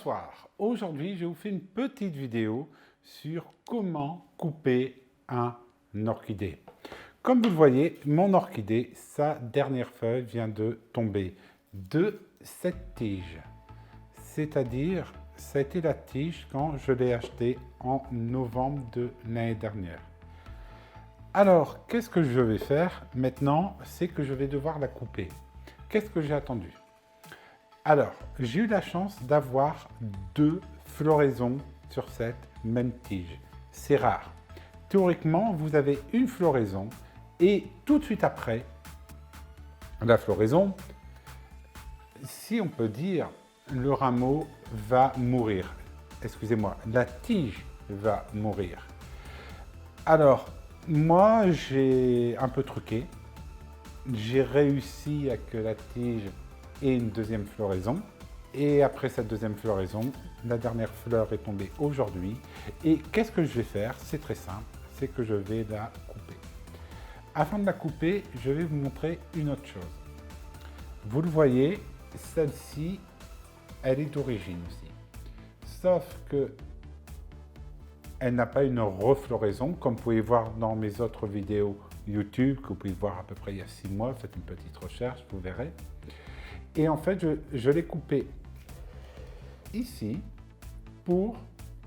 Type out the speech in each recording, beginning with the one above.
Bonsoir, aujourd'hui je vous fais une petite vidéo sur comment couper un orchidée. Comme vous le voyez, mon orchidée, sa dernière feuille vient de tomber de cette tige. C'est-à-dire, ça a été la tige quand je l'ai achetée en novembre de l'année dernière. Alors, qu'est-ce que je vais faire maintenant? C'est que je vais devoir la couper. Qu'est-ce que j'ai attendu? Alors, j'ai eu la chance d'avoir 2 floraisons sur cette même tige. C'est rare. Théoriquement, vous avez une floraison et tout de suite après la floraison, si on peut dire, le rameau va mourir. Excusez-moi, la tige va mourir. Alors, moi, j'ai un peu truqué. J'ai réussi à que la tige ait une deuxième floraison. Et après cette deuxième floraison, la dernière fleur est tombée aujourd'hui. Et qu'est-ce que je vais faire? C'est très simple, c'est que je vais la couper. Avant de la couper, je vais vous montrer une autre chose. Vous le voyez, celle-ci, elle est d'origine aussi. Sauf que elle n'a pas une refloraison, comme vous pouvez voir dans mes autres vidéos YouTube, que vous pouvez voir à peu près il y a 6 mois. Faites une petite recherche, vous verrez. Et en fait, je l'ai coupé ici pour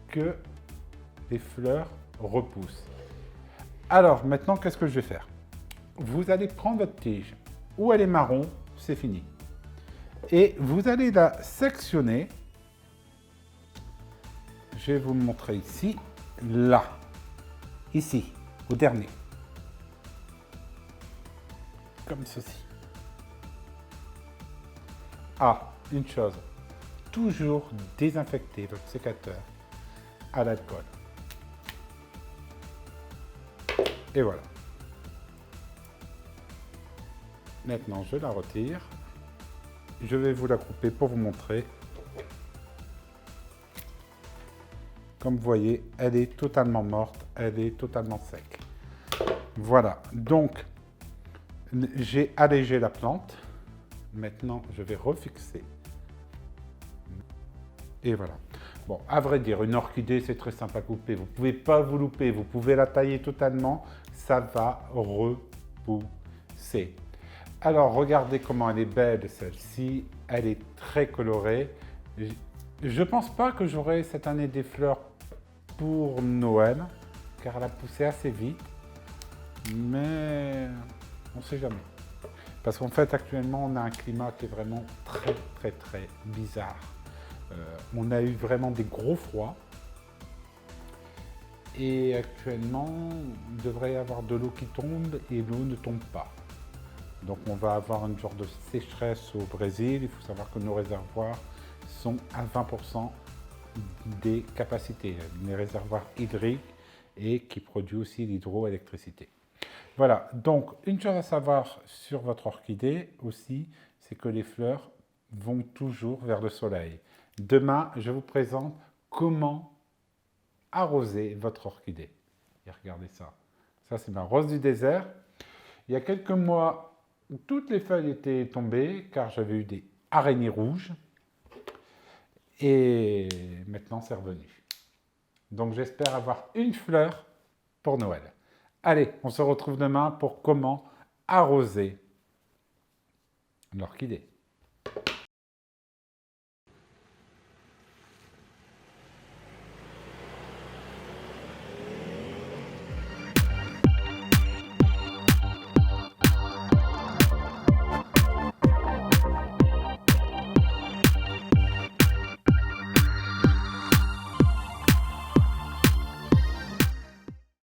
que les fleurs repoussent. Alors, maintenant, qu'est-ce que je vais faire? Vous allez prendre votre tige. Où elle est marron, c'est fini. Et vous allez la sectionner. Je vais vous le montrer ici. Là. Ici, au dernier. Comme ceci. Ah, une chose. Toujours désinfecter votre sécateur à l'alcool. Et voilà. Maintenant, je la retire. Je vais vous la couper pour vous montrer. Comme vous voyez, elle est totalement morte, elle est totalement sec. Voilà, donc j'ai allégé la plante. Maintenant, je vais refixer. Et voilà. Bon, à vrai dire, une orchidée, c'est très simple à couper. Vous ne pouvez pas vous louper, vous pouvez la tailler totalement. Ça va repousser. Alors, regardez comment elle est belle, celle-ci. Elle est très colorée. Je ne pense pas que j'aurai cette année des fleurs pour Noël, car elle a poussé assez vite. Mais on ne sait jamais. Parce qu'en fait, actuellement, on a un climat qui est vraiment très bizarre. On a eu vraiment des gros froids. Et actuellement, il devrait y avoir de l'eau qui tombe et l'eau ne tombe pas. Donc on va avoir une genre de sécheresse au Brésil. Il faut savoir que nos réservoirs sont à 20% des capacités, les réservoirs hydriques et qui produisent aussi l'hydroélectricité. Voilà, donc une chose à savoir sur votre orchidée aussi, c'est que les fleurs vont toujours vers le soleil. Demain, je vous présente comment arroser votre orchidée. Et regardez ça. Ça, c'est ma rose du désert. Il y a quelques mois, toutes les feuilles étaient tombées car j'avais eu des araignées rouges. Et maintenant, c'est revenu. Donc, j'espère avoir une fleur pour Noël. Allez, on se retrouve demain pour comment arroser l'orchidée.